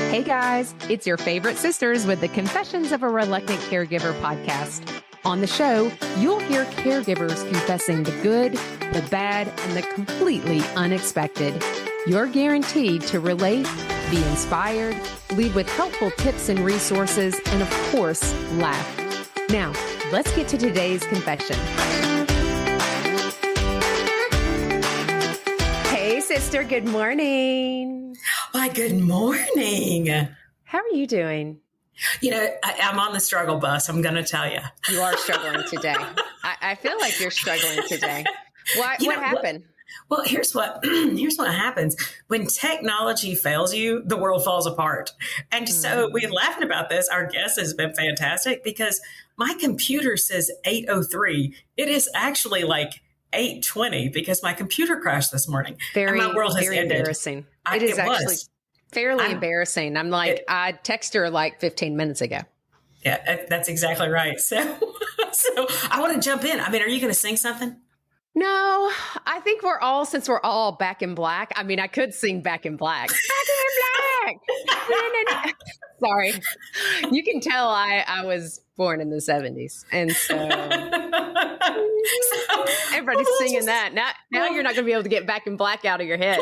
Hey guys, it's your favorite sisters with the Confessions of a Reluctant Caregiver podcast. On the show, you'll hear caregivers confessing the good, the bad, and the completely unexpected. You're guaranteed to relate, be inspired, lead with helpful tips and resources, and of course, laugh. Now, let's get to today's confession. Hey sister, good morning. Why, good morning. How are you doing? You know, I'm on the struggle bus, I'm going to tell you. You are struggling today. I feel like you're struggling today. What happened? Well, here's what happens. When technology fails you, the world falls apart. And so we're laughing about this. Our guest has been fantastic because my computer says 8:03. It is actually like 8:20 because my computer crashed this morning. Very, and my world has ended. Embarrassing. It is actually fairly embarrassing. I'm like, I texted her like 15 minutes ago. Yeah, that's exactly right. So I want to jump in. I mean, are you going to sing something? No, I think since we're all back in black. I mean, I could sing Back in Black. Back in Black. Sorry. You can tell I was born in the 70s. And so everybody's singing that. Now you're not going to be able to get Back in Black out of your head.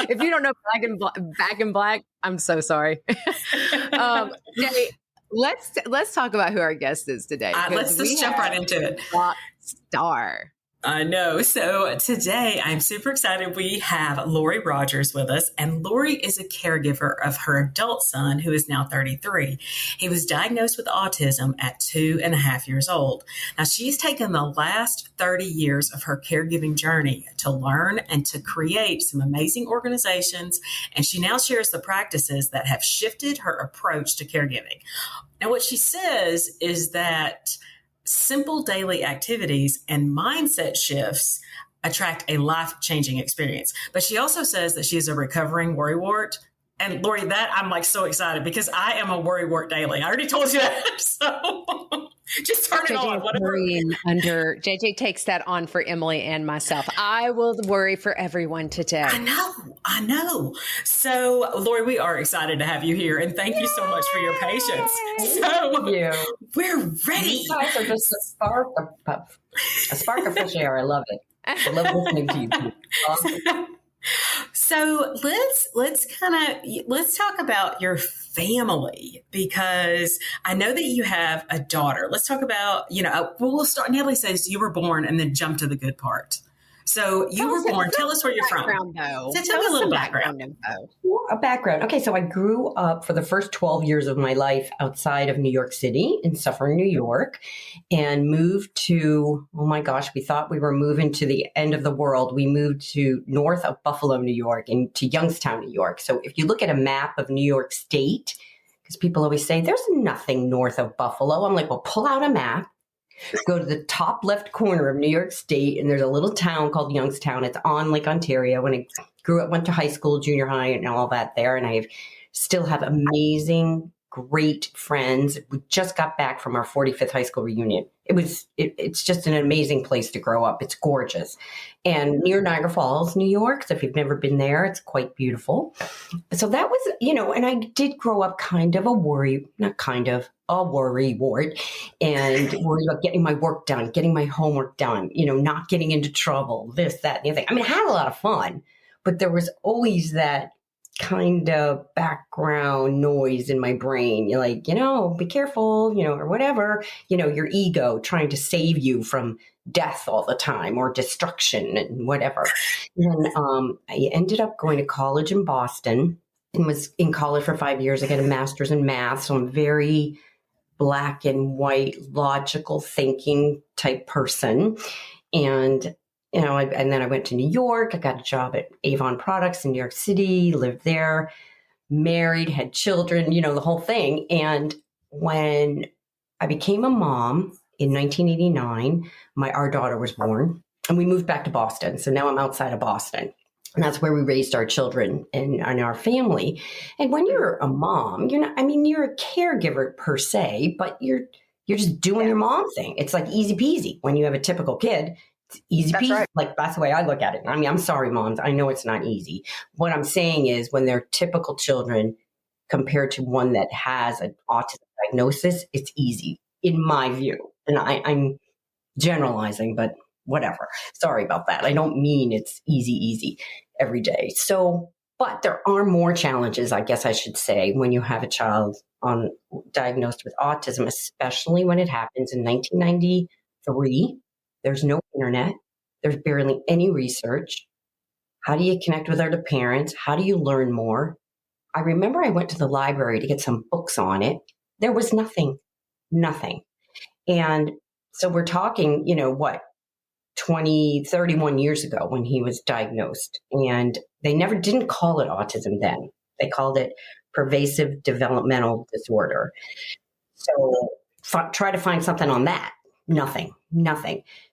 If you don't know Back in Black, I'm so sorry. Jay, let's talk about who our guest is today. Let's just jump right into it. Rock star. I know. So today I'm super excited. We have Lori Rogers with us, and Lori is a caregiver of her adult son who is now 33. He was diagnosed with autism at 2.5 years old. Now she's taken the last 30 years of her caregiving journey to learn and to create some amazing organizations. And she now shares the practices that have shifted her approach to caregiving. Now what she says is that simple daily activities and mindset shifts attract a life-changing experience. But she also says that she's a recovering worrywart. And Lori, that I'm like so excited because I am a worrywart daily. I already told you that. So just turn it on. Whatever. JJ takes that on for Emily and myself. I will worry for everyone today. I know. So Lori, we are excited to have you here, and thank you so much for your patience. So we're ready. You guys are just a spark of fresh air. I love it. I love listening to you. Awesome. So let's talk about your family, because I know that you have a daughter. Let's talk about, we'll start. Natalie says you were born and then jump to the good part. So you were born. Tell us where you're from. Though. So tell me a little background. A background. Okay, so I grew up for the first 12 years of my life outside of New York City in Suffern, New York, and moved to, oh my gosh, we thought we were moving to the end of the world. We moved to north of Buffalo, New York, and to Youngstown, New York. So if you look at a map of New York State, because people always say there's nothing north of Buffalo. I'm like, well, pull out a map. Go to the top left corner of New York State, and there's a little town called Youngstown. It's on Lake Ontario. When I grew up, went to high school, junior high, and all that there. And I still have amazing, great friends. We just got back from our 45th high school reunion. It's just an amazing place to grow up. It's gorgeous. And near Niagara Falls, New York. So if you've never been there, it's quite beautiful. So that was, and I did grow up kind of a worrywart, and worried about getting my work done, getting my homework done, not getting into trouble, this, that, and the other thing. I mean, I had a lot of fun, but there was always that kind of background noise in my brain. You're like, be careful, or whatever, your ego trying to save you from death all the time or destruction and whatever. And I ended up going to college in Boston and was in college for 5 years. I got a master's in math. So I'm very black and white, logical thinking type person. And and then I went to New York. I got a job at Avon Products in New York City, lived there, married, had children, the whole thing. And when I became a mom in 1989, our daughter was born, and we moved back to Boston. So now I'm outside of Boston. And that's where we raised our children and our family. And when you're a mom, you're a caregiver per se, but you're just doing your mom thing. It's like easy peasy. When you have a typical kid, it's easy peasy. Right. Like that's the way I look at it. I mean, I'm sorry, moms. I know it's not easy. What I'm saying is when they're typical children, compared to one that has an autism diagnosis, it's easy in my view. And I'm generalizing, but whatever. Sorry about that. I don't mean it's easy every day. So, but there are more challenges, I guess I should say, when you have a child diagnosed with autism, especially when it happens in 1993. There's no internet. There's barely any research. How do you connect with other parents? How do you learn more? I remember I went to the library to get some books on it. There was nothing. And so we're talking, 31 years ago when he was diagnosed. And they didn't call it autism then. They called it pervasive developmental disorder. So try to find something on that. Nothing.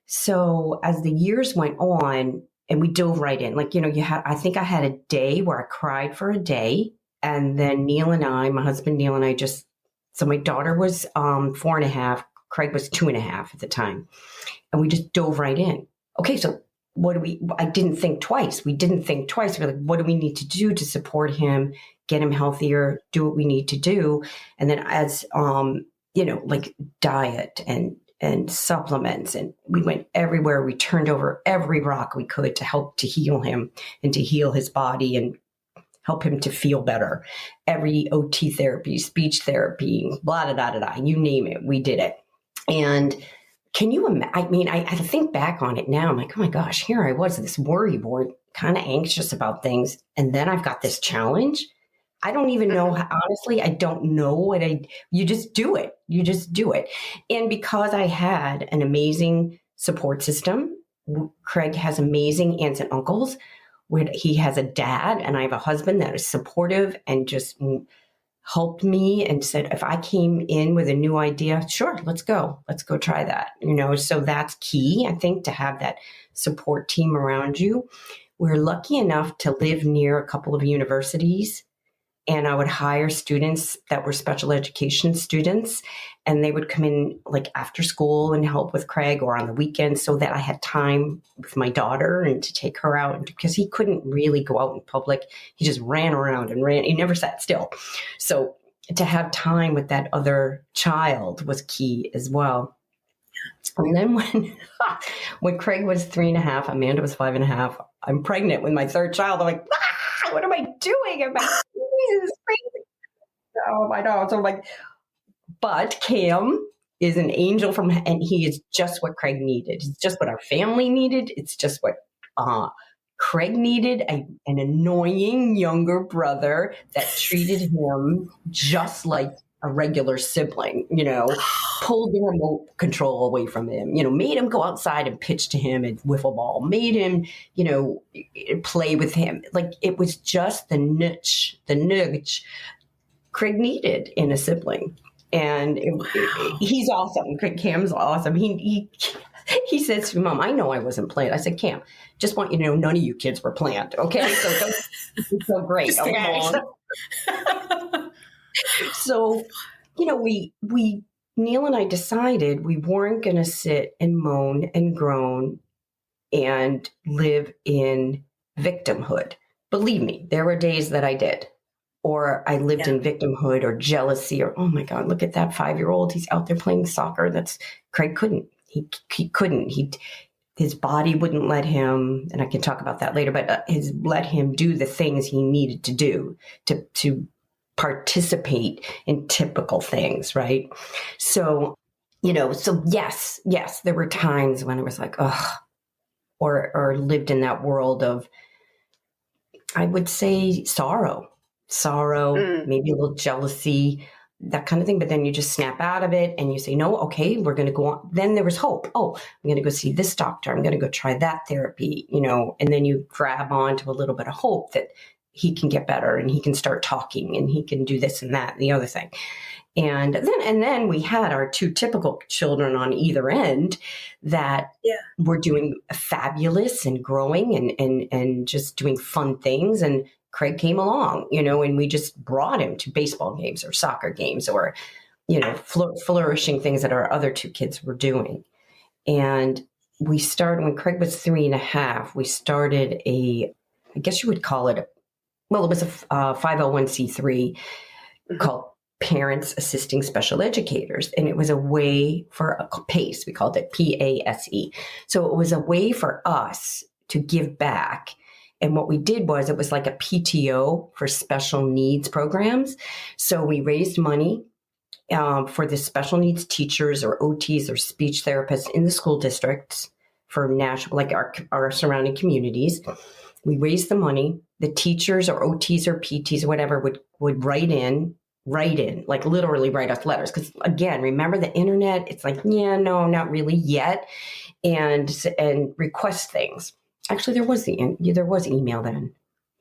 So as the years went on and we dove right in, I think I had a day where I cried for a day. And then my husband Neil and I so my daughter was 4.5, Craig was 2.5 at the time. And we just dove right in. Okay, so I didn't think twice. We didn't think twice. We're like, what do we need to do to support him, get him healthier, do what we need to do? And then as, like diet and supplements, and we went everywhere. We turned over every rock we could to help to heal him and to heal his body and help him to feel better. Every OT therapy, speech therapy, blah, blah, blah, blah, you name it, we did it. And can you imagine? I think back on it now. I'm like, oh my gosh, here I was, this worry board, kind of anxious about things. And then I've got this challenge. I don't even know, honestly, I don't know what you just do it. And because I had an amazing support system, Craig has amazing aunts and uncles, where he has a dad, and I have a husband that is supportive and just helped me and said, if I came in with a new idea, sure, let's go try that. So that's key, I think, to have that support team around you. We're lucky enough to live near a couple of universities, and I would hire students that were special education students, and they would come in like after school and help with Craig or on the weekends, so that I had time with my daughter and to take her out, because he couldn't really go out in public. He just ran around and ran. He never sat still. So to have time with that other child was key as well. And then when Craig was 3.5, Amanda was 5.5, I'm pregnant with my third child. I'm like, what am I doing? This is crazy. Oh my God. So I'm like, but Cam is an angel and he is just what Craig needed. It's just what our family needed. It's just what Craig needed, an annoying younger brother that treated him just like a regular sibling, pulled the remote control away from him, made him go outside and pitch to him and wiffle ball, made him, play with him. Like it was just the nudge Craig needed in a sibling. And he's awesome. Cam's awesome. He says to me, Mom, I know I wasn't planned. I said, Cam, just want you to know none of you kids were planned. Okay. So it's so great. Okay. So, Neil and I decided we weren't going to sit and moan and groan and live in victimhood. Believe me, there were days that I did, or I lived in victimhood or jealousy, or, oh my God, look at that 5-year-old. He's out there playing soccer. Craig couldn't. He couldn't. His body wouldn't let him, and I can talk about that later, but let him do the things he needed to do to participate in typical things, right? So, so yes, there were times when it was like, ugh, or lived in that world of, I would say, sorrow, maybe a little jealousy, that kind of thing. But then you just snap out of it and you say, no, okay, we're going to go on. Then there was hope. Oh, I'm going to go see this doctor. I'm going to go try that therapy, and then you grab onto a little bit of hope that he can get better and he can start talking and he can do this and that and the other thing. And then we had our two typical children on either end that were doing fabulous and growing and just doing fun things. And Craig came along, and we just brought him to baseball games or soccer games or, flourishing things that our other two kids were doing. And we started, when Craig was 3.5, we started I guess you would call it it was a 501c3 called Parents Assisting Special Educators. And it was a way for PACE. We called it PASE. So it was a way for us to give back. And what we did was it was like a PTO for special needs programs. So we raised money for the special needs teachers or OTs or speech therapists in the school districts for national, like our surrounding communities. We raised the money. The teachers or OTs or PTs or whatever would write in, like literally write us letters. Because again, remember the internet? It's like, yeah, no, not really yet. And request things. Actually, there was email then.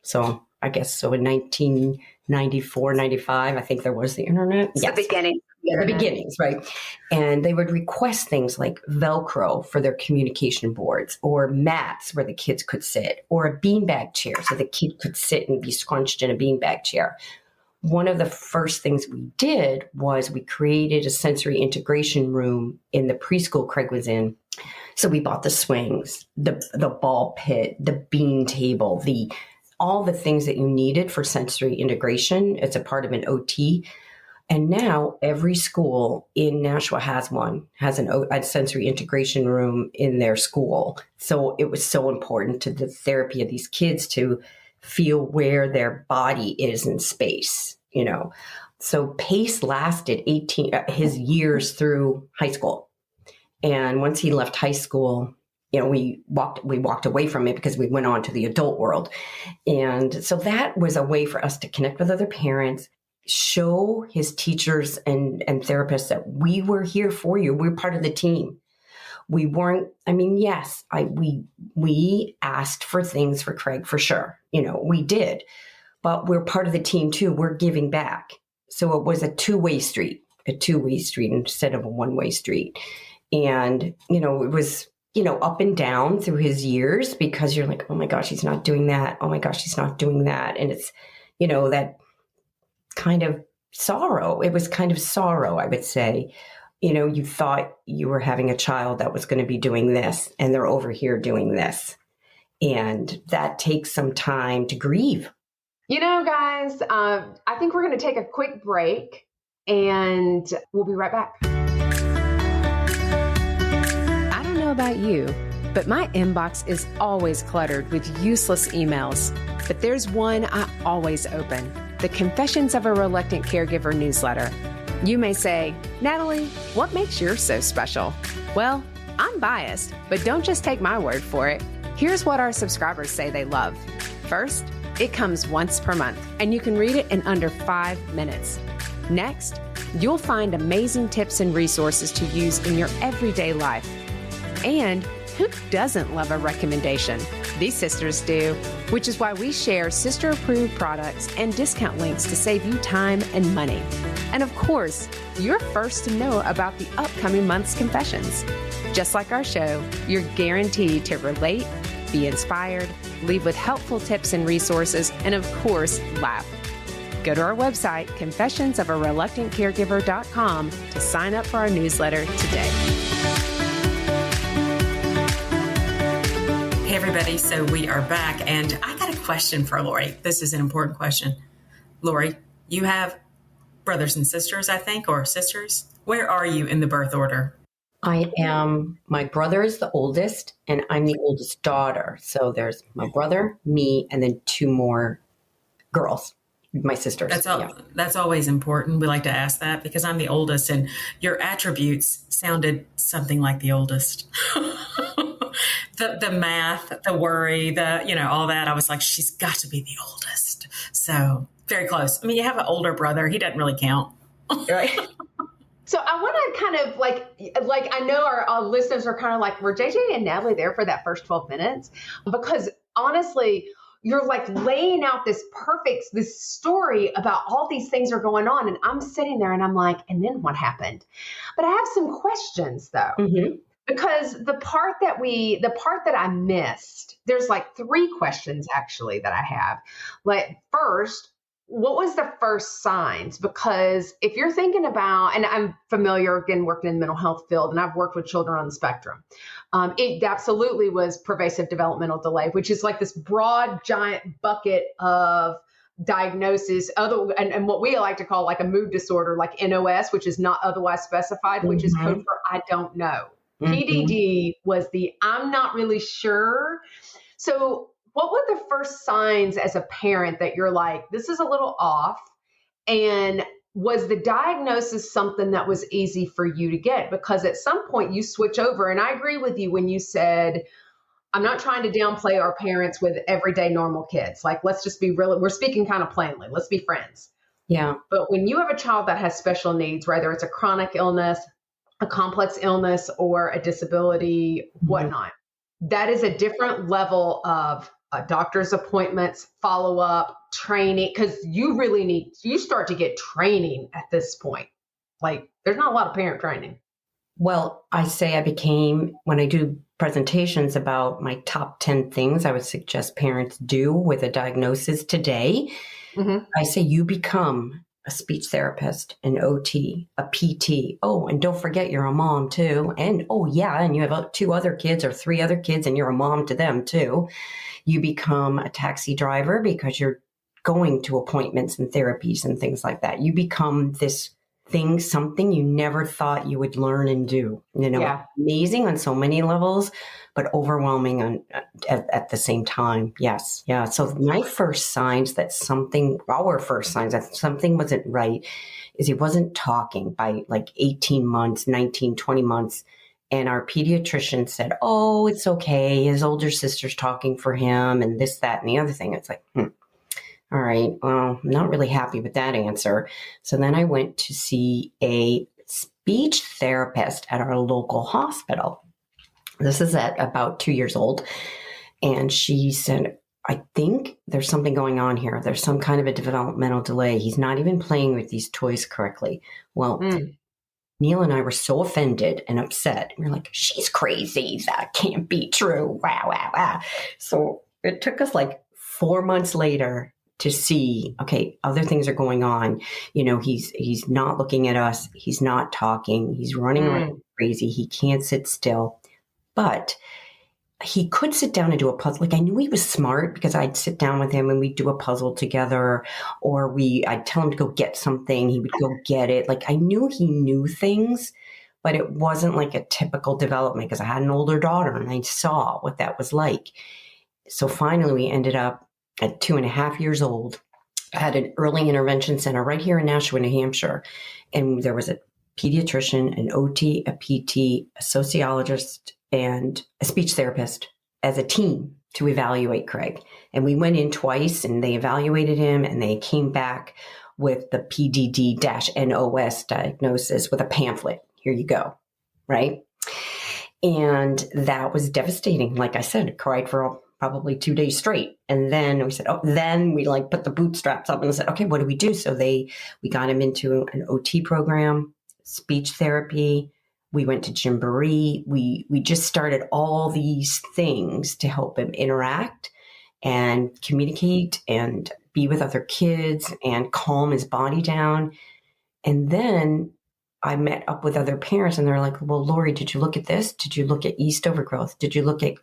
So I guess so in 1994, 95, I think there was the internet. Yes. The beginning. Yeah, the beginnings, right? And they would request things like Velcro for their communication boards, or mats where the kids could sit, or a beanbag chair so the kid could sit and be scrunched in a beanbag chair. One of the first things we did was we created a sensory integration room in the preschool Craig was in. So we bought the swings, the ball pit, the bean table, all the things that you needed for sensory integration. It's a part of an OT. And now every school in Nashua has a sensory integration room in their school. So it was so important to the therapy of these kids to feel where their body is in space, you know. So PACE lasted his years through high school. And once he left high school, you know, we walked away from it because we went on to the adult world. And so that was a way for us to connect with other parents, show his teachers and therapists that we were here for you. We're part of the team. We weren't, I mean, yes, we asked for things for Craig for sure. You know, we did, but we're part of the team too. We're giving back. So it was a two-way street instead of a one-way street. And, you know, it was, you know, up and down through his years because you're like, oh my gosh, he's not doing that. Oh my gosh, he's not doing that. And it's, you know, that kind of sorrow. It was kind of sorrow, I would say. You know, you thought you were having a child that was going to be doing this and they're over here doing this. And that takes some time to grieve. You know, guys, I think we're going to take a quick break and we'll be right back. I don't know about you, but my inbox is always cluttered with useless emails. But there's one I always open, the Confessions of a Reluctant Caregiver newsletter. You may say, Natalie, what makes yours so special? Well, I'm biased, but don't just take my word for it. Here's what our subscribers say they love. First, it comes once per month, and you can read it in under 5 minutes. Next, you'll find amazing tips and resources to use in your everyday life. And who doesn't love a recommendation? These sisters do, which is why we share sister-approved products and discount links to save you time and money. And of course, you're first to know about the upcoming month's confessions. Just like our show, you're guaranteed to relate, be inspired, leave with helpful tips and resources, and of course, laugh. Go to our website, confessionsofareluctantcaregiver.com, to sign up for our newsletter today. Hey, everybody. So we are back, and I got a question for Lori. This is an important question. Lori, you have brothers and sisters, I think, or sisters. Where are you in the birth order? My brother is the oldest, and I'm the oldest daughter. So there's my brother, me, and then 2 more girls, my sisters. That's always important. We like to ask that because I'm the oldest, and your attributes sounded something like the oldest. The math, the worry, all that. I was like, she's got to be the oldest. So very close. I mean, you have an older brother. He doesn't really count. Right. So I want to kind of like I know our listeners are kind of like, were JJ and Natalie there for that first 12 minutes? Because honestly, you're like laying out this story about all these things are going on. And I'm sitting there and I'm like, and then what happened? But I have some questions though. Mm-hmm. Because the part that I missed, there's like 3 questions actually that I have. Like first, what was the first signs? Because if you're thinking about, and I'm familiar, again, working in the mental health field, and I've worked with children on the spectrum. It absolutely was pervasive developmental delay, which is like this broad, giant bucket of diagnosis, and what we like to call like a mood disorder, like NOS, which is not otherwise specified, which is code for I don't know. PDD was the I'm not really sure. So what were the first signs as a parent that you're like, this is a little off? And was the diagnosis something that was easy for you to get? Because at some point you switch over. And I agree with you when you said, I'm not trying to downplay our parents with everyday normal kids. Like, let's just be real. We're speaking kind of plainly. Let's be friends. Yeah. But when you have a child that has special needs, whether it's a chronic illness, a complex illness, or a disability, whatnot, that is a different level of doctor's appointments, follow-up, training, because you start to get training at this point. Like, there's not a lot of parent training. Well, I say when I do presentations about my top 10 things I would suggest parents do with a diagnosis today, I say you become a speech therapist, an OT, a PT. Oh, and don't forget you're a mom too. And and you have 2 other kids or 3 other kids and you're a mom to them too. You become a taxi driver because you're going to appointments and therapies and things like that. You become this thing, something you never thought you would learn and do. Amazing on so many levels, but overwhelming at the same time. Yes. Yeah. So our first signs that something wasn't right is he wasn't talking by like 18 months, 19, 20 months. And our pediatrician said, oh, it's okay. His older sister's talking for him and this, that, and the other thing. It's like, all right, well, I'm not really happy with that answer. So then I went to see a speech therapist at our local hospital. This is at about 2 years old. And she said, I think there's something going on here. There's some kind of a developmental delay. He's not even playing with these toys correctly. Well, Neil and I were so offended and upset. We were like, she's crazy. That can't be true. Wow, wow, wow. So it took us like 4 months later to see, okay, other things are going on. He's not looking at us. He's not talking. He's running around crazy. He can't sit still. But he could sit down and do a puzzle. Like, I knew he was smart because I'd sit down with him and we'd do a puzzle together, or I'd tell him to go get something. He would go get it. Like, I knew he knew things, but it wasn't like a typical development because I had an older daughter and I saw what that was like. So finally we ended up at 2.5 years old, I had an early intervention center right here in Nashua, New Hampshire. And there was a pediatrician, an OT, a PT, a sociologist, and a speech therapist as a team to evaluate Craig. And we went in twice and they evaluated him and they came back with the PDD-NOS diagnosis with a pamphlet. Here you go. Right. And that was devastating. Like I said, I cried for probably 2 days straight. And then we said, then we put the bootstraps up and said, okay, what do we do? So we got him into an OT program, speech therapy. We went to Gymboree. We just started all these things to help him interact and communicate and be with other kids and calm his body down. And then I met up with other parents and they're like, well, Lori, did you look at this? Did you look at yeast overgrowth? Did you look at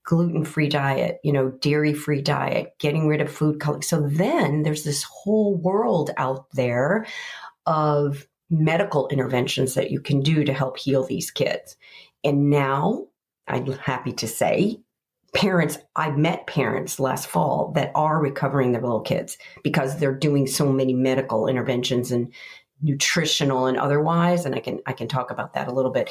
gluten-free diet, dairy-free diet, getting rid of food coloring? So then there's this whole world out there of medical interventions that you can do to help heal these kids. And now I'm happy to say I met parents last fall that are recovering their little kids because they're doing so many medical interventions and nutritional and otherwise. And I can talk about that a little bit.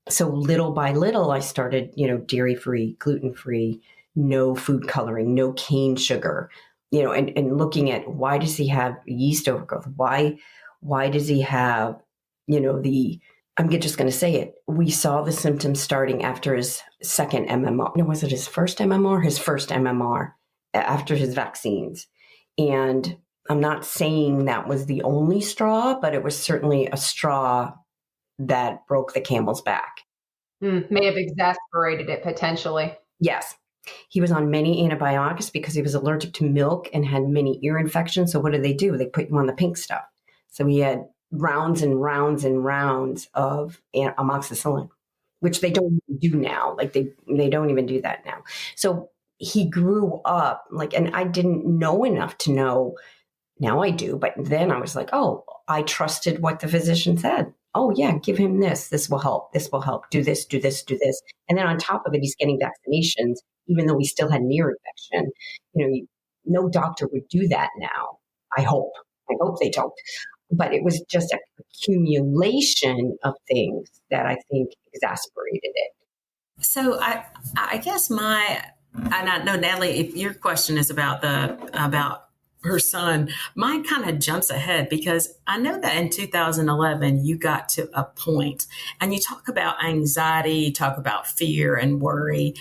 So little by little, I started, dairy-free, gluten-free, no food coloring, no cane sugar, and looking at why does he have yeast overgrowth? Why does he have, I'm just going to say it. We saw the symptoms starting after his second MMR. No, was it his first MMR? His first MMR after his vaccines. And I'm not saying that was the only straw, but it was certainly a straw that broke the camel's back. May have exasperated it potentially. Yes. He was on many antibiotics because he was allergic to milk and had many ear infections. So what do? They put him on the pink stuff. So he had rounds and rounds and rounds of amoxicillin, which they don't even do now. Like they don't even do that now. So he grew up and I didn't know enough to know. Now I do, but then I was like, oh, I trusted what the physician said. Oh yeah, give him this. This will help. This will help. Do this, do this, do this. And then on top of it, he's getting vaccinations, even though he still had an ear infection. No doctor would do that now. I hope they don't. But it was just an accumulation of things that I think exasperated it. So I guess and I know, Natalie, if your question is about her son, mine kind of jumps ahead because I know that in 2011, you got to a point and you talk about anxiety, you talk about fear and worry,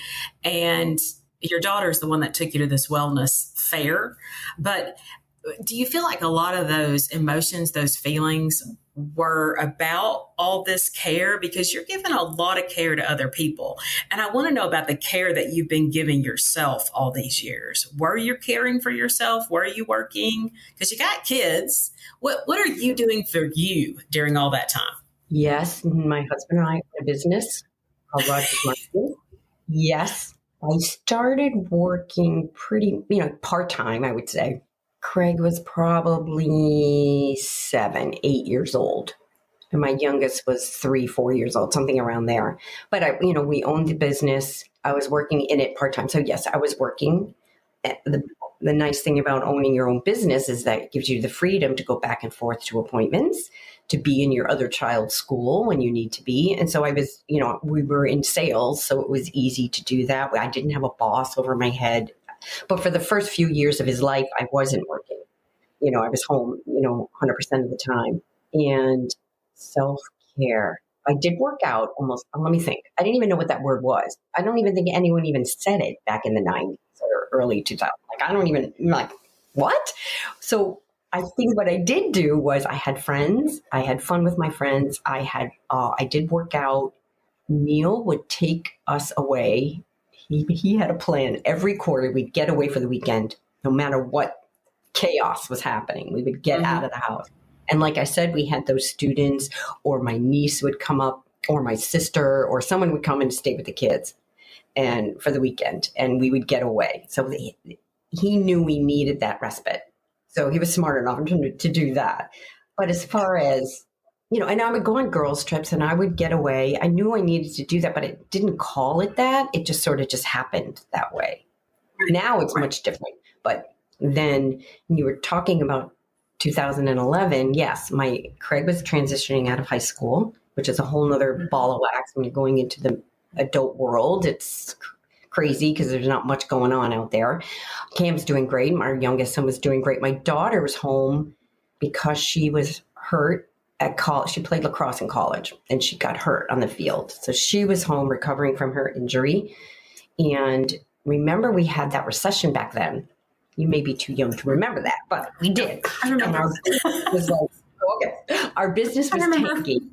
and your daughter is the one that took you to this wellness fair. But do you feel like a lot of those emotions, those feelings were about all this care? Because you're giving a lot of care to other people. And I want to know about the care that you've been giving yourself all these years. Were you caring for yourself? Were you working? Because you got kids. What are you doing for you during all that time? Yes. My husband and I have a business called Rogers Marketing. Yes. I started working pretty, part-time, I would say. Craig was probably 7, 8 years old. And my youngest was 3, 4 years old, something around there. But, we owned the business. I was working in it part-time. So yes, I was working. The nice thing about owning your own business is that it gives you the freedom to go back and forth to appointments, to be in your other child's school when you need to be. And so I was, we were in sales, so it was easy to do that. I didn't have a boss over my head. But for the first few years of his life, I wasn't working. I was home, 100% of the time. And self-care. I did work out almost, let me think. I didn't even know what that word was. I don't even think anyone even said it back in the 90s or early 2000s. What? So I think what I did do was I had friends. I had fun with my friends. I did work out. Neil would take us away. He had a plan. Every quarter, we'd get away for the weekend, no matter what chaos was happening. We would get out of the house. And like I said, we had those students, or my niece would come up, or my sister, or someone would come and stay with the kids and for the weekend, and we would get away. So he knew we needed that respite. So he was smart enough to do that. But as far as, and I would go on girls' trips and I would get away. I knew I needed to do that, but it didn't call it that. It just sort of just happened that way. Now it's much different. But then you were talking about 2011. Yes, Craig was transitioning out of high school, which is a whole nother ball of wax when you're going into the adult world. It's crazy because there's not much going on out there. Cam's doing great. My youngest son was doing great. My daughter was home because she was hurt at college. She played lacrosse in college and she got hurt on the field. So she was home recovering from her injury. And remember, we had that recession back then. You may be too young to remember that, but we did. I remember. And our business was okay. Our business was tanking.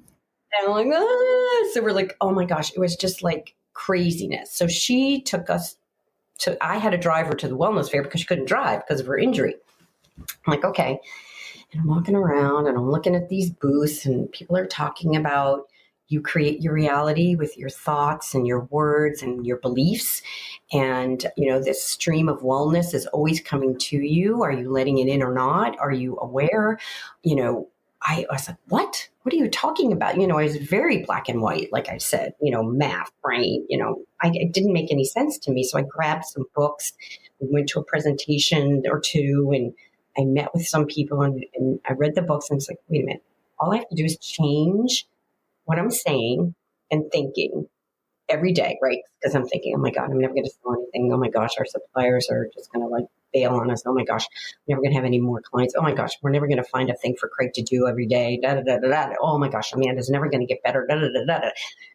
And I'm like, so we're like, oh my gosh, it was just like craziness. So she took us I had to drive her to the wellness fair because she couldn't drive because of her injury. I'm like, okay. And I'm walking around and I'm looking at these booths and people are talking about you create your reality with your thoughts and your words and your beliefs. And, this stream of wellness is always coming to you. Are you letting it in or not? Are you aware? I was like, what? What are you talking about? I was very black and white, like I said, math, brain, it didn't make any sense to me. So I grabbed some books. We went to a presentation or two and I met with some people and I read the books and it's like, wait a minute, all I have to do is change what I'm saying and thinking every day, right? Because I'm thinking, oh my God, I'm never going to sell anything. Oh my gosh, our suppliers are just going to bail on us. Oh my gosh, we're never going to have any more clients. Oh my gosh, we're never going to find a thing for Craig to do every day. Da, da, da, da, da. Oh my gosh, Amanda's never going to get better. Da, da, da, da, da.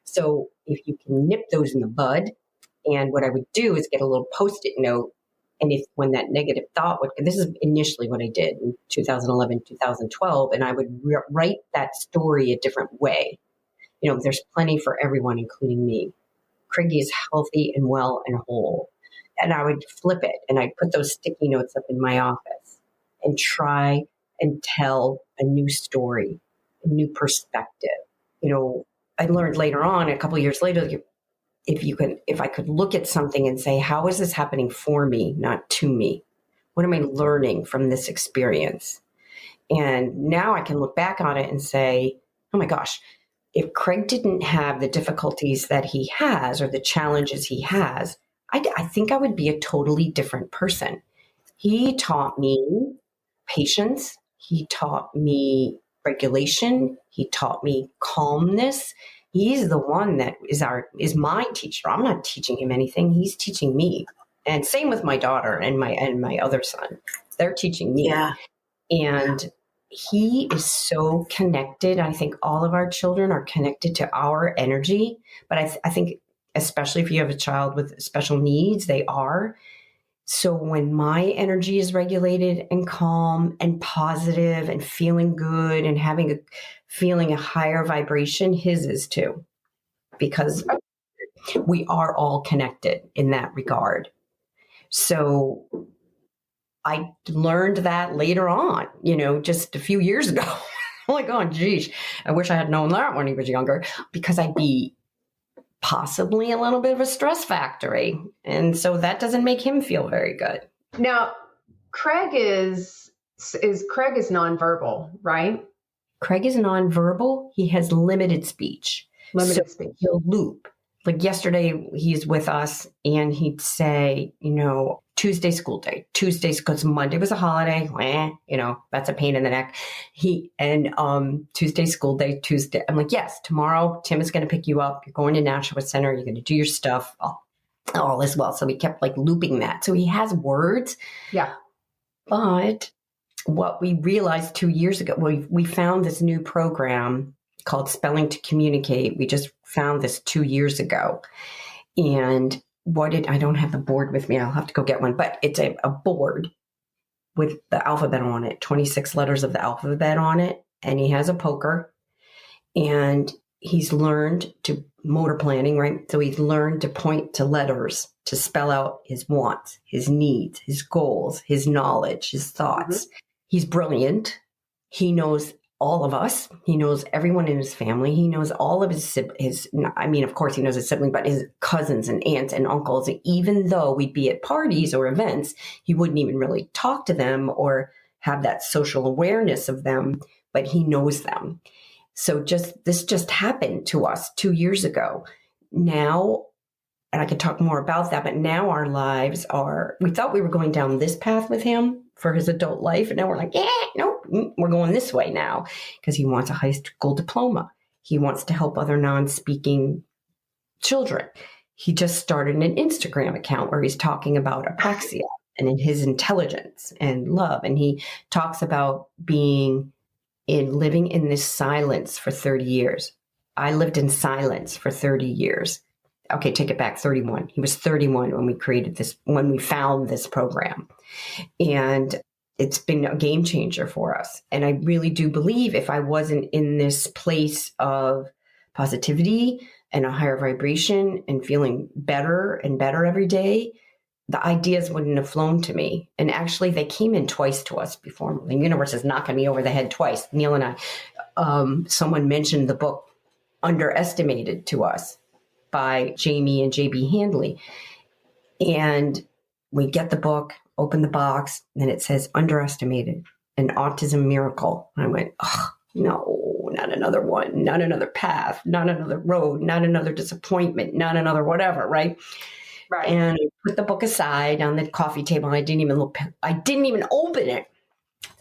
So if you can nip those in the bud, and what I would do is get a little Post-it note. And when that negative thought this is initially what I did in 2011, 2012, and I would write that story a different way. There's plenty for everyone, including me. Craigie is healthy and well and whole. And I would flip it and I'd put those sticky notes up in my office and try and tell a new story, a new perspective. I learned later on, a couple of years later, if I could look at something and say, how is this happening for me, not to me? What am I learning from this experience? And now I can look back on it and say, oh my gosh, if Craig didn't have the difficulties that he has or the challenges he has, I think I would be a totally different person. He taught me patience. He taught me regulation. He taught me calmness. He's the one that is my teacher. I'm not teaching him anything. He's teaching me. And same with my daughter and my other son. They're teaching me. Yeah. And he is so connected. I think all of our children are connected to our energy. But I think especially if you have a child with special needs, they are. So when my energy is regulated and calm and positive and feeling good and feeling a higher vibration, his is too, because we are all connected in that regard. So I learned that later on, just a few years ago. I'm like, oh, geez, I wish I had known that when he was younger, because I'd be possibly a little bit of a stress factory. And so that doesn't make him feel very good. Now, Craig is nonverbal, right? Craig is nonverbal. He has limited speech. Limited speech. He'll loop. Like yesterday, he's with us and he'd say, Tuesday school day. Tuesdays, because Monday was a holiday. That's a pain in the neck. Tuesday school day, Tuesday. I'm like, yes, tomorrow Tim is going to pick you up. You're going to Nashua Center. You're going to do your stuff. All is well. So we kept looping that. So he has words. Yeah. But what we realized 2 years ago, we found this new program called Spelling to Communicate. We just found this 2 years ago. And I don't have the board with me. I'll have to go get one, but it's a board with the alphabet on it, 26 letters of the alphabet on it. And he has a poker and he's learned to motor planning, right? So he's learned to point to letters to spell out his wants, his needs, his goals, his knowledge, his thoughts. Mm-hmm. He's brilliant. He knows all of us. He knows everyone in his family. He knows all of of course he knows his sibling, but his cousins and aunts and uncles. And even though we'd be at parties or events, he wouldn't even really talk to them or have that social awareness of them, but he knows them. So this just happened to us 2 years ago. Now, and I could talk more about that, but now our lives we thought we were going down this path with him for his adult life. And now we're like, no, we're going this way now because he wants a high school diploma. He wants to help other non-speaking children. He just started an Instagram account where he's talking about apraxia and in his intelligence and love. And he talks about living in this silence for 30 years. I lived in silence for 30 years. Okay, take it back, 31. He was 31 when we found this program. And it's been a game changer for us. And I really do believe if I wasn't in this place of positivity and a higher vibration and feeling better and better every day, the ideas wouldn't have flown to me. And actually, they came in twice to us before. The universe is knocking me over the head twice. Neil and I, someone mentioned the book Underestimated to us by Jamie and JB Handley. And we get the book, open the box, and it says Underestimated, an autism miracle. And I went, oh, no, not another one, not another path, not another road, not another disappointment, not another whatever, right? Right. And I put the book aside on the coffee table. And I didn't even open it.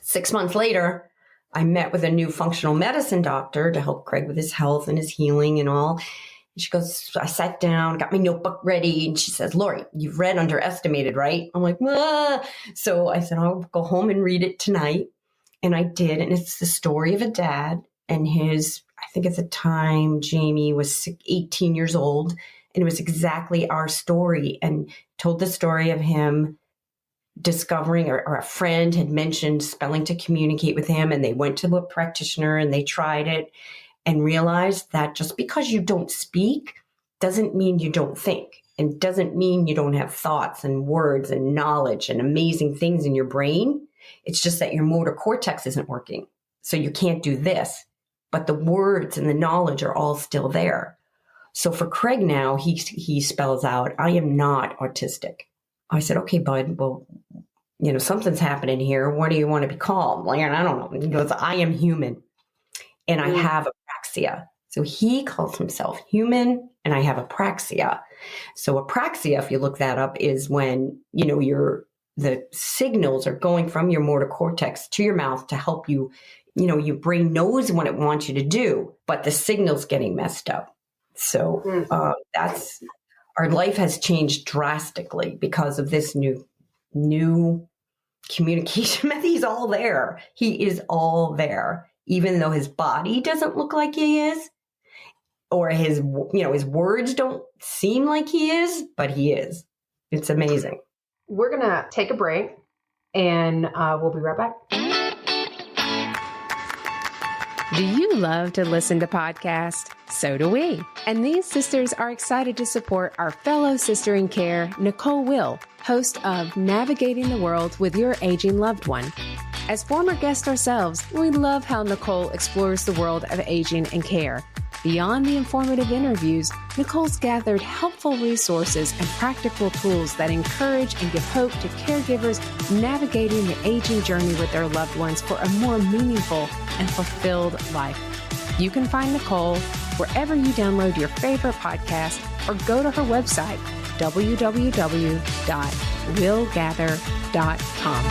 6 months later, I met with a new functional medicine doctor to help Craig with his health and his healing and all. And she goes, I sat down, got my notebook ready. And she says, Lori, you've read Underestimated, right? I'm like, ah. So I said, I'll go home and read it tonight. And I did. And it's the story of a dad and I think at the time, Jamie was 18 years old. And it was exactly our story, and told the story of him discovering, or a friend had mentioned Spelling to Communicate with him. And they went to a practitioner and they tried it and realized that just because you don't speak doesn't mean you don't think, and doesn't mean you don't have thoughts and words and knowledge and amazing things in your brain. It's just that your motor cortex isn't working. So you can't do this, but the words and the knowledge are all still there. So for Craig now, he spells out, I am not autistic. I said, okay, bud, well, something's happening here. What do you want to be called? Like, I don't know. He goes, I am human and I have apraxia. So he calls himself human and I have apraxia. So apraxia, if you look that up, is when, the signals are going from your motor cortex to your mouth to help you, your brain knows what it wants you to do, but the signal's getting messed up. So that's our life has changed drastically because of this new communication method. He's all there. He is all there, even though his body doesn't look like he is, or his words don't seem like he is, but he is. It's amazing. We're going to take a break and we'll be right back. Do you love to listen to podcasts? So do we. And these sisters are excited to support our fellow sister in care, Nicole Will, host of Navigating the World with Your Aging Loved One. As former guests ourselves, we love how Nicole explores the world of aging and care. Beyond the informative interviews, Nicole's gathered helpful resources and practical tools that encourage and give hope to caregivers navigating the aging journey with their loved ones for a more meaningful and fulfilled life. You can find Nicole wherever you download your favorite podcast or go to her website, www.willgather.com.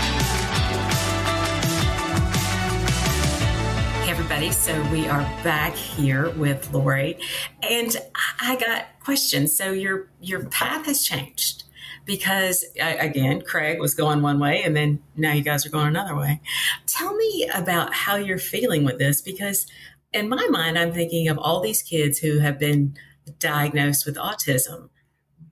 Everybody, so we are back here with Lori, and I got questions. So your path has changed because again, Craig was going one way, and then now you guys are going another way. Tell me about how you're feeling with this, because in my mind, I'm thinking of all these kids who have been diagnosed with autism,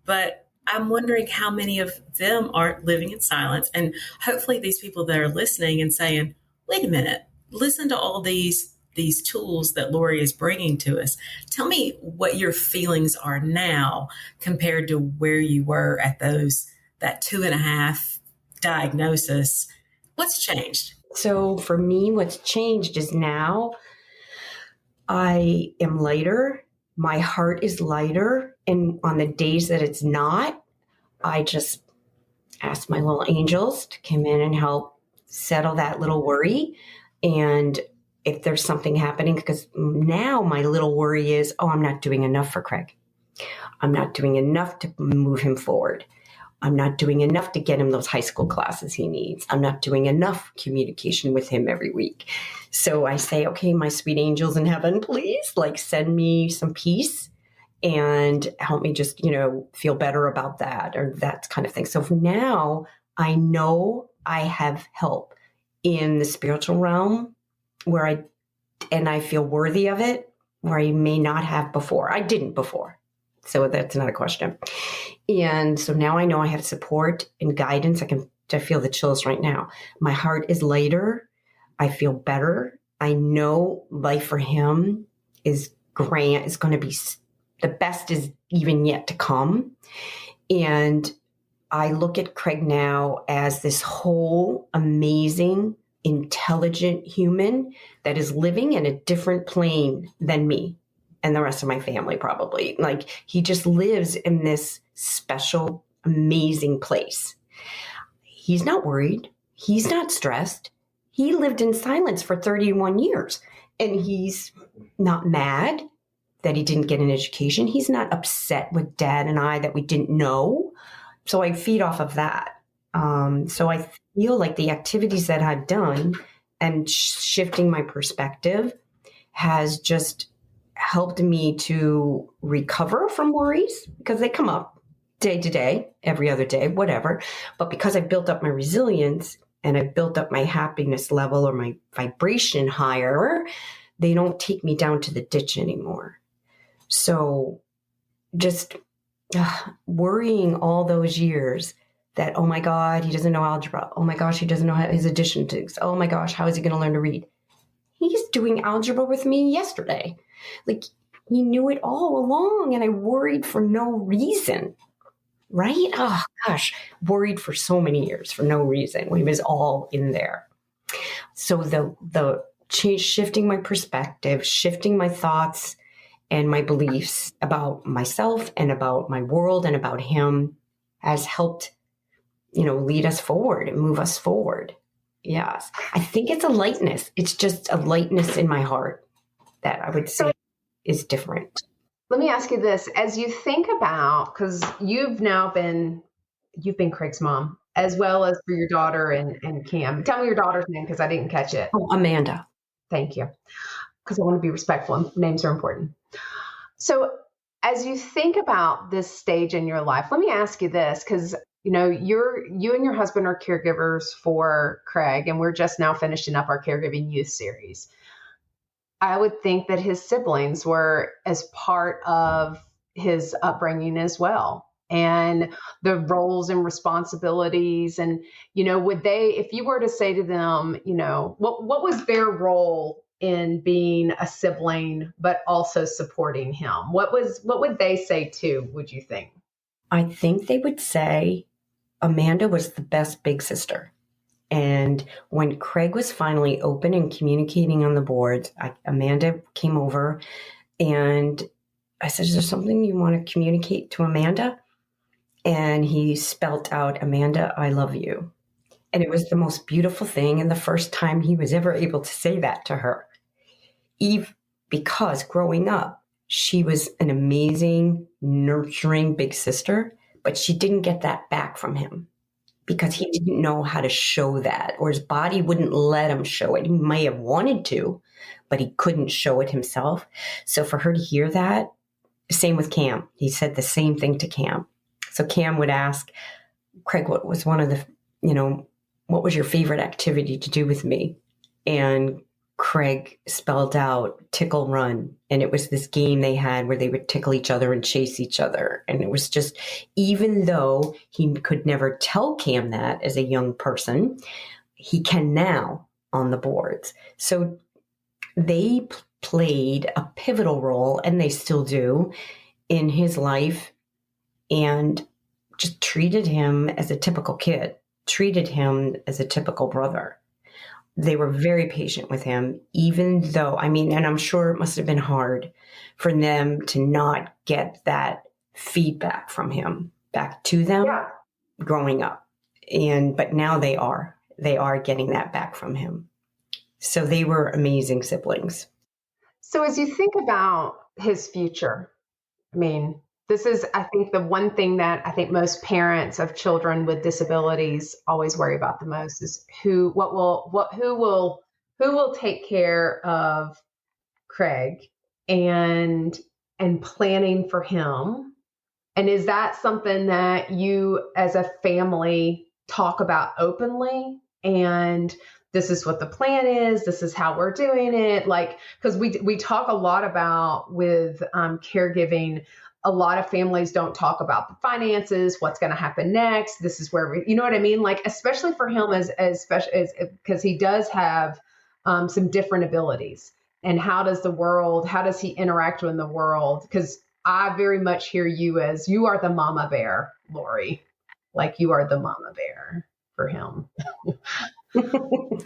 but I'm wondering how many of them aren't living in silence, and hopefully these people that are listening and saying, "Wait a minute. Listen to all these tools that Lori is bringing to us." Tell me what your feelings are now compared to where you were at that 2.5 diagnosis. What's changed? So for me, what's changed is now I am lighter. My heart is lighter. And on the days that it's not, I just ask my little angels to come in and help settle that little worry. And if there's something happening, because now my little worry is, I'm not doing enough for Craig. I'm not doing enough to move him forward. I'm not doing enough to get him those high school classes he needs. I'm not doing enough communication with him every week. So I say, okay, my sweet angels in heaven, please, send me some peace and help me just, feel better about that, or that kind of thing. So now I know I have help in the spiritual realm where I feel worthy of it, where I may not have before. I didn't before. So that's not a question. And so now I know I have support and guidance. I feel the chills right now. My heart is lighter. I feel better. I know life for him is grand. It's going to be the best is even yet to come. And I look at Craig now as this whole amazing, intelligent human that is living in a different plane than me and the rest of my family, probably. He just lives in this special, amazing place. He's not worried. He's not stressed. He lived in silence for 31 years, and he's not mad that he didn't get an education. He's not upset with Dad and I that we didn't know. So I feed off of that. So I feel like the activities that I've done and shifting my perspective has just helped me to recover from worries, because they come up day to day, every other day, whatever. But because I've built up my resilience and I've built up my happiness level or my vibration higher, they don't take me down to the ditch anymore. So just worrying all those years that, oh my God, he doesn't know algebra. Oh my gosh, he doesn't know his addition to, oh my gosh, how is he going to learn to read? He's doing algebra with me yesterday. He knew it all along, and I worried for no reason, right? Oh gosh, worried for so many years for no reason when it was all in there. So the change, shifting my perspective, shifting my thoughts, and my beliefs about myself and about my world and about him has helped, lead us forward and move us forward. Yes. I think it's a lightness. It's just a lightness in my heart that I would say is different. Let me ask you this. As you think about, because you've been Craig's mom, as well as for your daughter and Cam. Tell me your daughter's name because I didn't catch it. Oh, Amanda. Thank you. Because I want to be respectful and names are important. So as you think about this stage in your life, let me ask you this, because you and your husband are caregivers for Craig, and we're just now finishing up our caregiving youth series. I would think that his siblings were as part of his upbringing as well, and the roles and responsibilities. And, would they, if you were to say to them, what was their role in being a sibling, but also supporting him? What would they say too, would you think? I think they would say Amanda was the best big sister. And when Craig was finally open and communicating on the boards, Amanda came over and I said, is there something you want to communicate to Amanda? And he spelt out, Amanda, I love you. And it was the most beautiful thing. And the first time he was ever able to say that to her. Eve, because growing up, she was an amazing, nurturing big sister, but she didn't get that back from him because he didn't know how to show that, or his body wouldn't let him show it. He may have wanted to, but he couldn't show it himself. So for her to hear that, same with Cam. He said the same thing to Cam. So Cam would ask, Craig, what was one of the, what was your favorite activity to do with me? And Craig spelled out Tickle Run. And it was this game they had where they would tickle each other and chase each other. And it was just, even though he could never tell Cam that as a young person, he can now on the boards. So they played a pivotal role, and they still do, in his life, and just treated him as a typical kid, treated him as a typical brother. They were very patient with him, even though, and I'm sure it must have been hard for them to not get that feedback from him back to them growing up. But now they are getting that back from him. So they were amazing siblings. So as you think about his future, this is, I think, the one thing that I think most parents of children with disabilities always worry about the most is who will take care of Craig and planning for him. And is that something that you as a family talk about openly? And this is what the plan is. This is how we're doing it. Because we talk a lot about with caregiving. A lot of families don't talk about the finances, what's going to happen next. This is where you know what I mean? Especially for him as because he does have some different abilities. And how does he interact in the world? Because I very much hear you as you are the mama bear, Lori. You are the mama bear for him.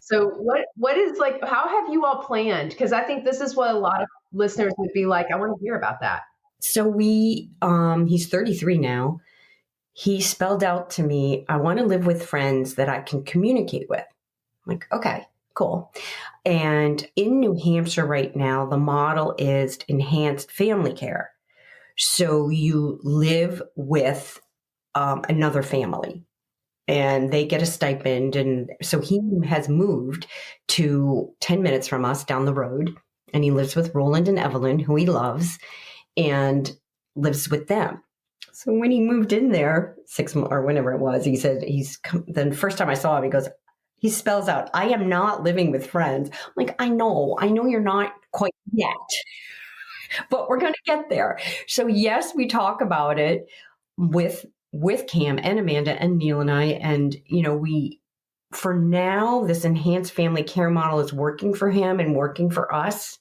So what is how have you all planned? Because I think this is what a lot of listeners would be like, I want to hear about that. So he's 33 now. He spelled out to me, I want to live with friends that I can communicate with. I'm like, okay, cool. And in New Hampshire right now, the model is enhanced family care. So you live with another family and they get a stipend. And so he has moved to 10 minutes from us down the road, and he lives with Roland and Evelyn, who he loves, and lives with them. So when he moved in there 6 months or whenever it was, he said the first time I saw him, he spells out, I am not living with friends. I'm like, I know you're not quite yet, but we're going to get there. So yes, we talk about it with Cam and Amanda and Neil and I. And, for now, this enhanced family care model is working for him and working for us.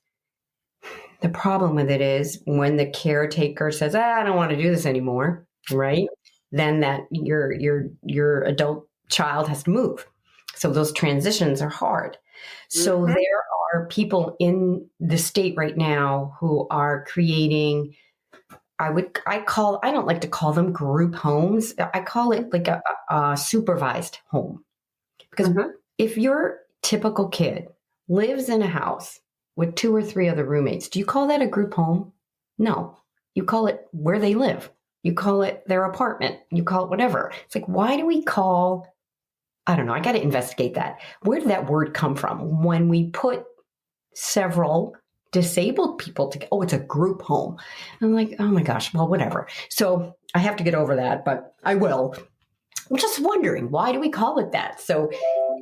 The problem with it is when the caretaker says, I don't want to do this anymore, right? Then that your adult child has to move. So those transitions are hard. So there are people in the state right now who are creating, I don't like to call them group homes. I call it like a supervised home. Because if your typical kid lives in a house with 2 or 3 other roommates, do you call that a group home? No. You call it where they live. You call it their apartment. You call it whatever. It's like, why do we call, I don't know, I got to investigate that. Where did that word come from? When we put several disabled people together, oh, it's a group home. I'm like, oh my gosh, well, whatever. So I have to get over that, but I will. I'm just wondering, why do we call it that? So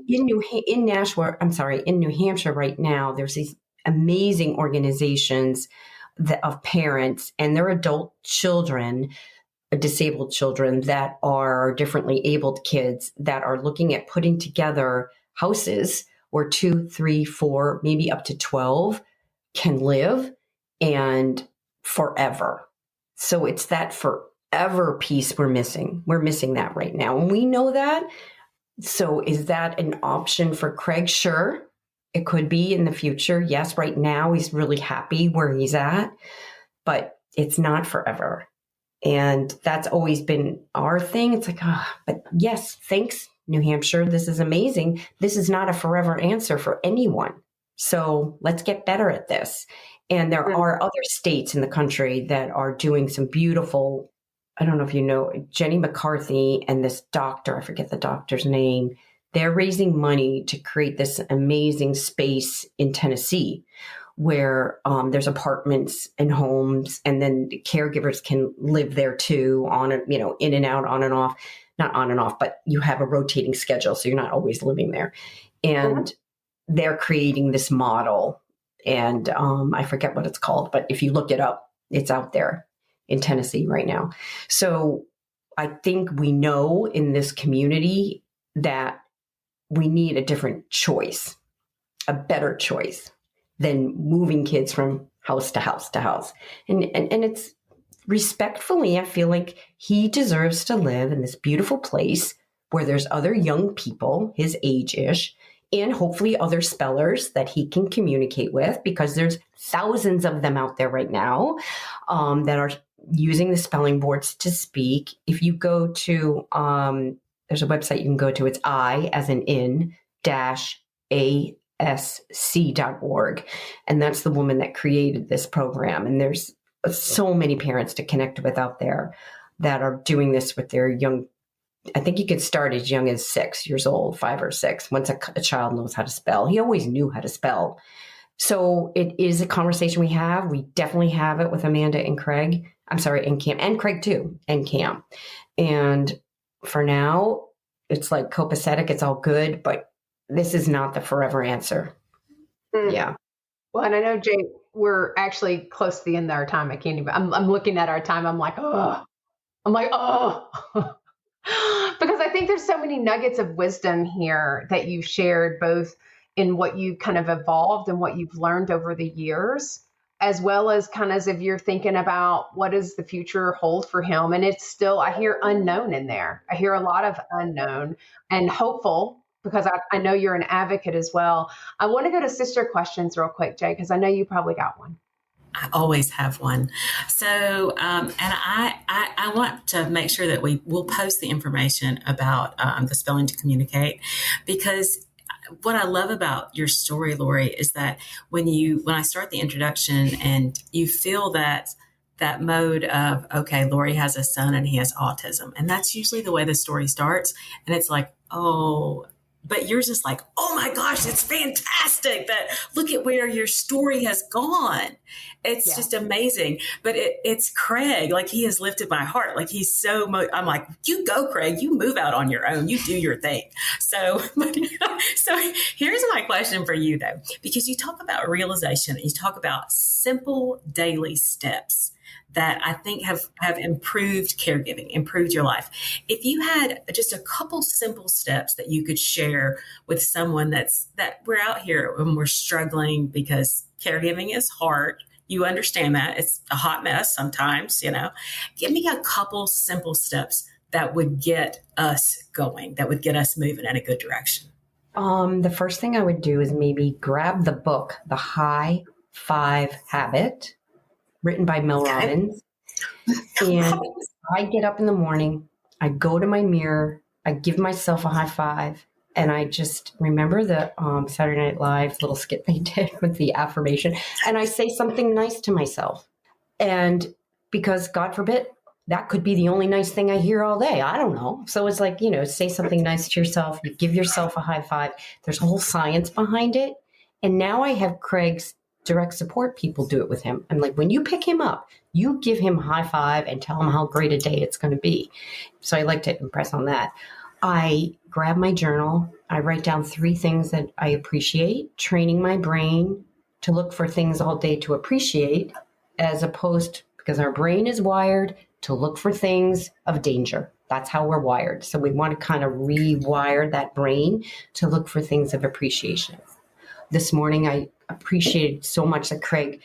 in New Hampshire right now, there's these amazing organizations of parents and their adult children, disabled children that are differently abled kids that are looking at putting together houses where 2, 3, 4, maybe up to 12 can live and forever. So it's that forever piece we're missing. We're missing that right now. And we know that. So is that an option for Craig? Sure. It could be in the future. Yes, right now he's really happy where he's at, but it's not forever. And that's always been our thing. It's like, but yes, thanks, New Hampshire. This is amazing. This is not a forever answer for anyone. So let's get better at this. And there are other states in the country that are doing some beautiful, I don't know if you know, Jenny McCarthy and this doctor, I forget the doctor's name. They're raising money to create this amazing space in Tennessee where there's apartments and homes, and then caregivers can live there too, in and out, on and off, not on and off, but you have a rotating schedule, so you're not always living there. And they're creating this model, and I forget what it's called, but if you look it up, it's out there in Tennessee right now. So I think we know in this community that we need a different choice, a better choice than moving kids from house to house to house. And it's respectfully, I feel like he deserves to live in this beautiful place where there's other young people his age-ish, and hopefully other spellers that he can communicate with, because there's thousands of them out there right now that are using the spelling boards to speak. If you go to, there's a website you can go to, it's I as in in -asc.org. And that's the woman that created this program. And there's so many parents to connect with out there that are doing this with their young. I think you could start as young as 6 years old, 5 or 6, once a child knows how to spell. He always knew how to spell. So it is a conversation we have. We definitely have it with Amanda and Craig. I'm sorry, and Cam, and Craig too, and Cam. And for now, it's like copacetic. It's all good, but this is not the forever answer. Yeah. Well, and I know, Jay, we're actually close to the end of our time. I can't even, I'm looking at our time. I'm like, oh. Because I think there's so many nuggets of wisdom here that you've shared, both in what you kind of evolved and what you've learned over the years, as well as kind of as if you're thinking about what does the future hold for him. And it's still, I hear unknown in there. I hear a lot of unknown and hopeful, because I know you're an advocate as well. I want to go to sister questions real quick, Jay, because I know you probably got one. I always have one. So, and I want to make sure that we'll post the information about the Spelling to Communicate, because what I love about your story, Lori, is that when I start the introduction and you feel that mode of, okay, Lori has a son and he has autism. And that's usually the way the story starts. And it's like, oh, but yours is like, oh my gosh, it's fantastic that look at where your story has gone. It's just amazing. But it's Craig, like he has lifted my heart. Like he's I'm like, you go, Craig, you move out on your own. You do your thing. So here's my question for you though, because you talk about realization, you talk about simple daily steps that I think have improved caregiving, improved your life. If you had just a couple simple steps that you could share with someone that we're out here when we're struggling, because caregiving is hard. You understand that. It's a hot mess sometimes, Give me a couple simple steps that would get us going, that would get us moving in a good direction. The first thing I would do is maybe grab the book, The High Five Habit, written by Mel Robbins. And I get up in the morning, I go to my mirror, I give myself a high five, and I just remember the Saturday Night Live little skit they did with the affirmation, and I say something nice to myself. And because God forbid, that could be the only nice thing I hear all day. I don't know. So it's like, say something nice to yourself. You give yourself a high five. There's a whole science behind it. And now I have Craig's direct support people do it with him. I'm like, when you pick him up, you give him a high five and tell him how great a day it's going to be. So I like to impress on that. I grab my journal. I write down 3 things that I appreciate, training my brain to look for things all day to appreciate, as opposed, because our brain is wired to look for things of danger. That's how we're wired. So we want to kind of rewire that brain to look for things of appreciation. This morning, I appreciated so much that Craig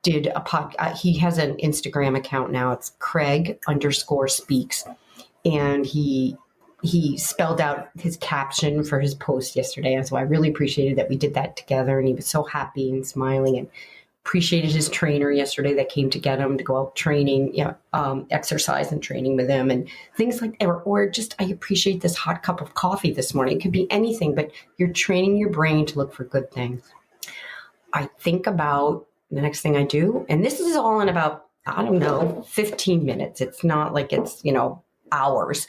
did a podcast. He has an Instagram account now. It's Craig_speaks. And he spelled out his caption for his post yesterday. And so I really appreciated that we did that together. And he was so happy and smiling, and appreciated his trainer yesterday that came to get him to go out training, exercise and training with him and things like that. Or just, I appreciate this hot cup of coffee this morning. It could be anything, but you're training your brain to look for good things. I think about the next thing I do, and this is all in about, 15 minutes. It's not like it's, hours.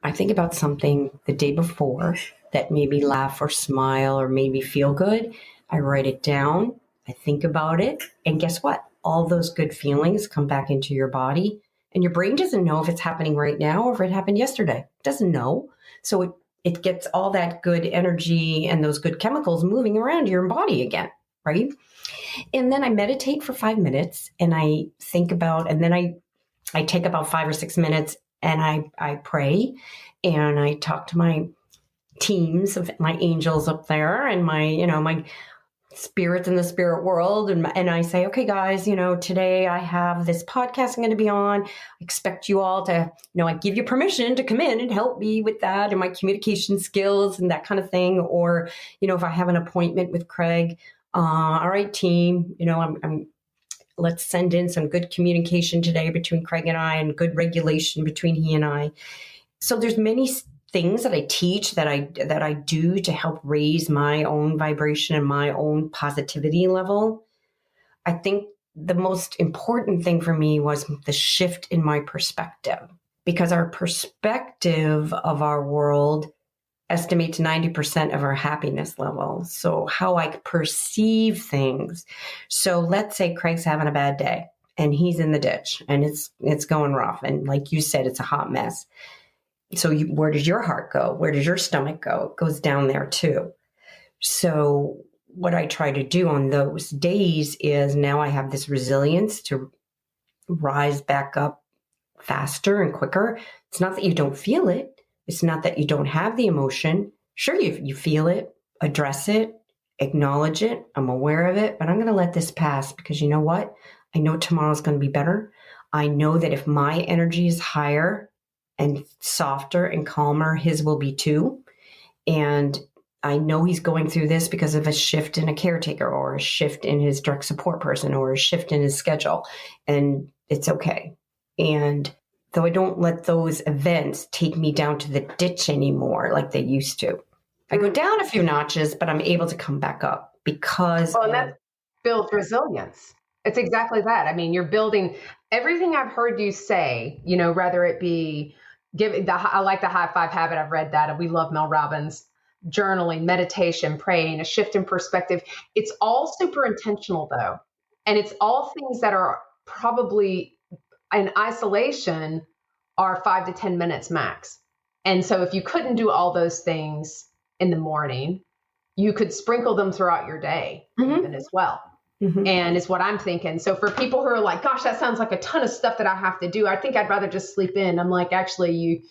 I think about something the day before that made me laugh or smile or made me feel good. I write it down. I think about it, and guess what? All those good feelings come back into your body, and your brain doesn't know if it's happening right now or if it happened yesterday. It doesn't know. So it gets all that good energy and those good chemicals moving around your body again, right? And then I meditate for 5 minutes, and I think about, and then I take about 5 or 6 minutes, and I pray, and I talk to my teams of my angels up there and my spirits in the spirit world. And I say, okay, guys, today I have this podcast I'm going to be on. I expect you all to, I give you permission to come in and help me with that and my communication skills and that kind of thing. Or, if I have an appointment with Craig, all right, team, let's send in some good communication today between Craig and I, and good regulation between he and I. So there's many things that I teach that I do to help raise my own vibration and my own positivity level. I think the most important thing for me was the shift in my perspective, because our perspective of our world estimates 90% of our happiness level. So how I perceive things. So let's say Craig's having a bad day and he's in the ditch and it's going rough. And like you said, it's a hot mess. So where does your heart go? Where does your stomach go? It goes down there too. So what I try to do on those days is now I have this resilience to rise back up faster and quicker. It's not that you don't feel it. It's not that you don't have the emotion. Sure, you feel it, address it, acknowledge it. I'm aware of it, but I'm going to let this pass because you know what? I know tomorrow's going to be better. I know that if my energy is higher and softer and calmer, his will be too. And I know he's going through this because of a shift in a caretaker or a shift in his direct support person or a shift in his schedule. And it's okay. And though I don't let those events take me down to the ditch anymore like they used to. I go down a few notches, but I'm able to come back up because and that builds resilience. It's exactly that. I mean, you're building everything I've heard you say, whether it be I like the high five habit. I've read that. And we love Mel Robbins. Journaling, meditation, praying, a shift in perspective. It's all super intentional though. And it's all things that are probably in isolation are 5 to 10 minutes max. And so if you couldn't do all those things in the morning, you could sprinkle them throughout your day even as well. Mm-hmm. And it's what I'm thinking. So for people who are like, gosh, that sounds like a ton of stuff that I have to do. I think I'd rather just sleep in. I'm like, actually,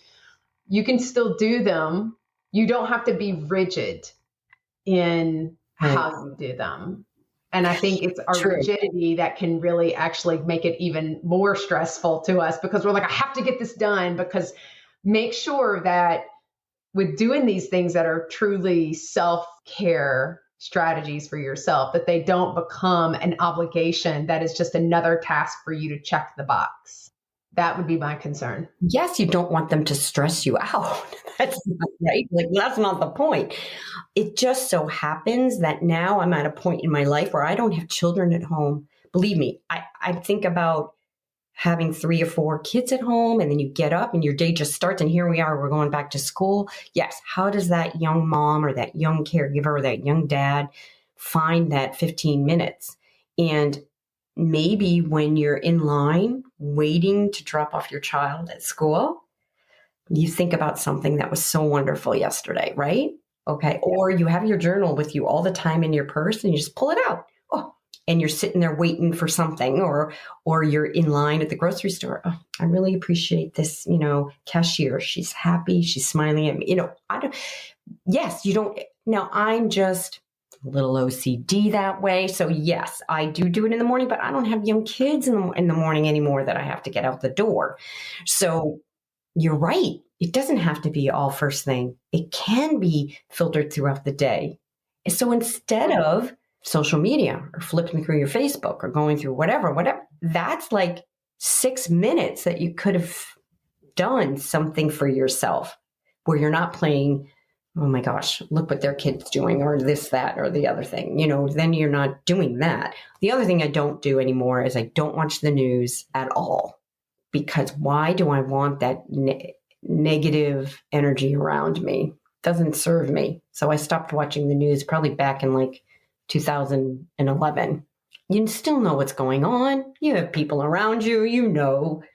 you can still do them. You don't have to be rigid in how you do them. And I think it's our rigidity that can really actually make it even more stressful to us because we're like, I have to get this done because make sure that with doing these things that are truly self-care strategies for yourself, that they don't become an obligation that is just another task for you to check the box. That would be my concern. Yes, you don't want them to stress you out. That's not right. Like, that's not the point. It just so happens that now I'm at a point in my life where I don't have children at home. Believe me, I think about having 3 or 4 kids at home, and then you get up and your day just starts, and here we are, we're going back to school. Yes, how does that young mom or that young caregiver or that young dad find that 15 minutes? And maybe when you're in line waiting to drop off your child at school, you think about something that was so wonderful yesterday, right? Okay. Or you have your journal with you all the time in your purse and you just pull it out. Oh, and you're sitting there waiting for something, or you're in line at the grocery store. Oh, I really appreciate this, cashier. She's happy. She's smiling at me. You don't. Now, I'm just a little OCD that way. So yes, I do it in the morning, but I don't have young kids in the morning anymore that I have to get out the door. So you're right. It doesn't have to be all first thing. It can be filtered throughout the day. So instead of social media or flipping through your Facebook or going through whatever, that's like 6 minutes that you could have done something for yourself where you're not playing, oh my gosh, look what their kid's doing, or this, that, or the other thing. Then you're not doing that. The other thing I don't do anymore is I don't watch the news at all, because why do I want that negative energy around me? Doesn't serve me. So I stopped watching the news probably back in like 2011. You still know what's going on. You have people around you,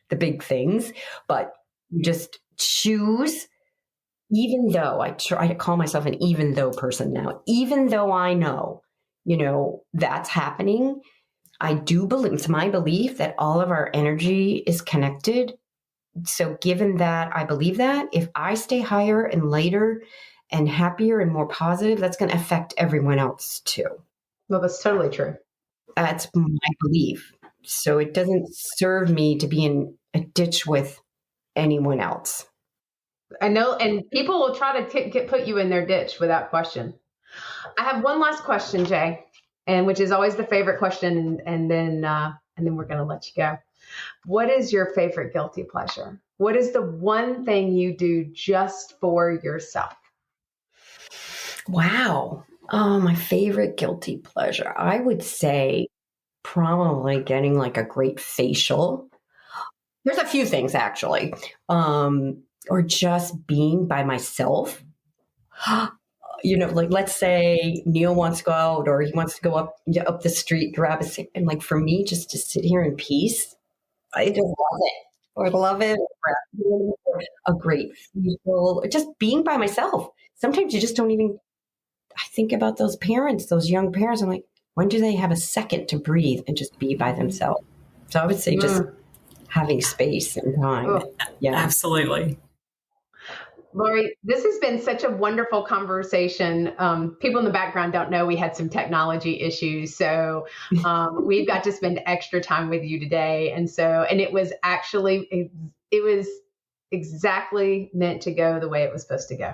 the big things, but you just choose. Even though I try to call myself an even though person now, even though I know, that's happening, I do believe, it's my belief that all of our energy is connected. So given that I believe that, if I stay higher and lighter and happier and more positive, that's going to affect everyone else too. Well, that's totally true. That's my belief. So it doesn't serve me to be in a ditch with anyone else. I know, and people will try to put you in their ditch without question. I have one last question, Jay, and which is always the favorite question, and then we're going to let you go. What is your favorite guilty pleasure? What is the one thing you do just for yourself? Wow. Oh, my favorite guilty pleasure. I would say probably getting like a great facial. There's a few things actually. Or just being by myself. Like let's say Neil wants to go out, or he wants to go up the street, grab a seat. And like for me, just to sit here in peace, I just love it. Or love it. Or a great facial, just being by myself. Sometimes you just don't even, I think about those young parents. I'm like, when do they have a second to breathe and just be by themselves? So I would say just having space and time. Oh, yeah, absolutely. Lori, this has been such a wonderful conversation. People in the background don't know we had some technology issues, so we've got to spend extra time with you today. And it was exactly meant to go the way it was supposed to go.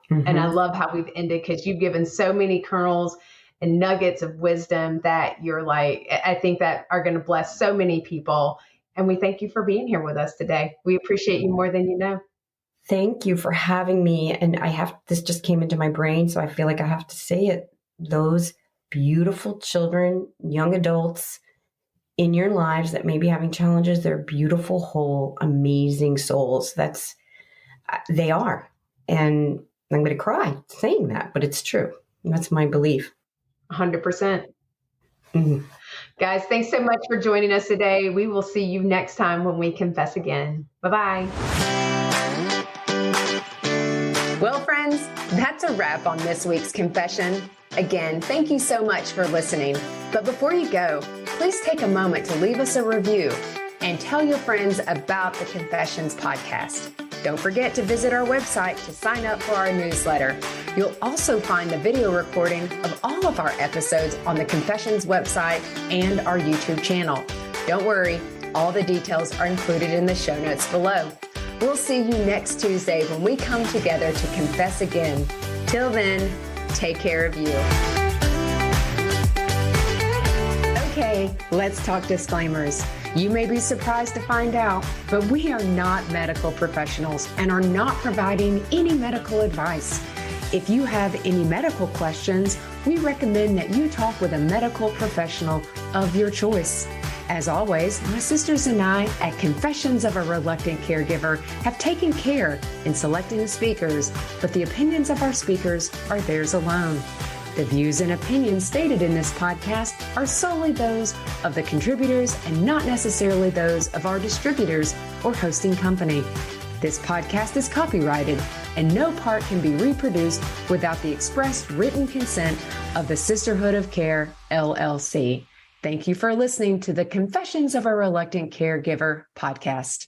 Mm-hmm. And I love how we've ended, because you've given so many kernels and nuggets of wisdom that I think that are going to bless so many people. And we thank you for being here with us today. We appreciate you more than you know. Thank you for having me. And this just came into my brain, so I feel like I have to say it. Those beautiful children, young adults in your lives that may be having challenges, they're beautiful, whole, amazing souls. They are. And I'm going to cry saying that, but it's true. That's my belief. 100%. Mm-hmm. Guys, thanks so much for joining us today. We will see you next time when we confess again. Bye-bye. Well, friends, that's a wrap on this week's confession. Again, thank you so much for listening. But before you go, please take a moment to leave us a review and tell your friends about the Confessions podcast. Don't forget to visit our website to sign up for our newsletter. You'll also find a video recording of all of our episodes on the Confessions website and our YouTube channel. Don't worry, all the details are included in the show notes below. We'll see you next Tuesday when we come together to confess again. Till then, take care of you. Okay, let's talk disclaimers. You may be surprised to find out, but we are not medical professionals and are not providing any medical advice. If you have any medical questions, we recommend that you talk with a medical professional of your choice. As always, my sisters and I at Confessions of a Reluctant Caregiver have taken care in selecting the speakers, but the opinions of our speakers are theirs alone. The views and opinions stated in this podcast are solely those of the contributors and not necessarily those of our distributors or hosting company. This podcast is copyrighted and no part can be reproduced without the express written consent of the Sisterhood of Care, LLC. Thank you for listening to the Confessions of a Reluctant Caregiver podcast.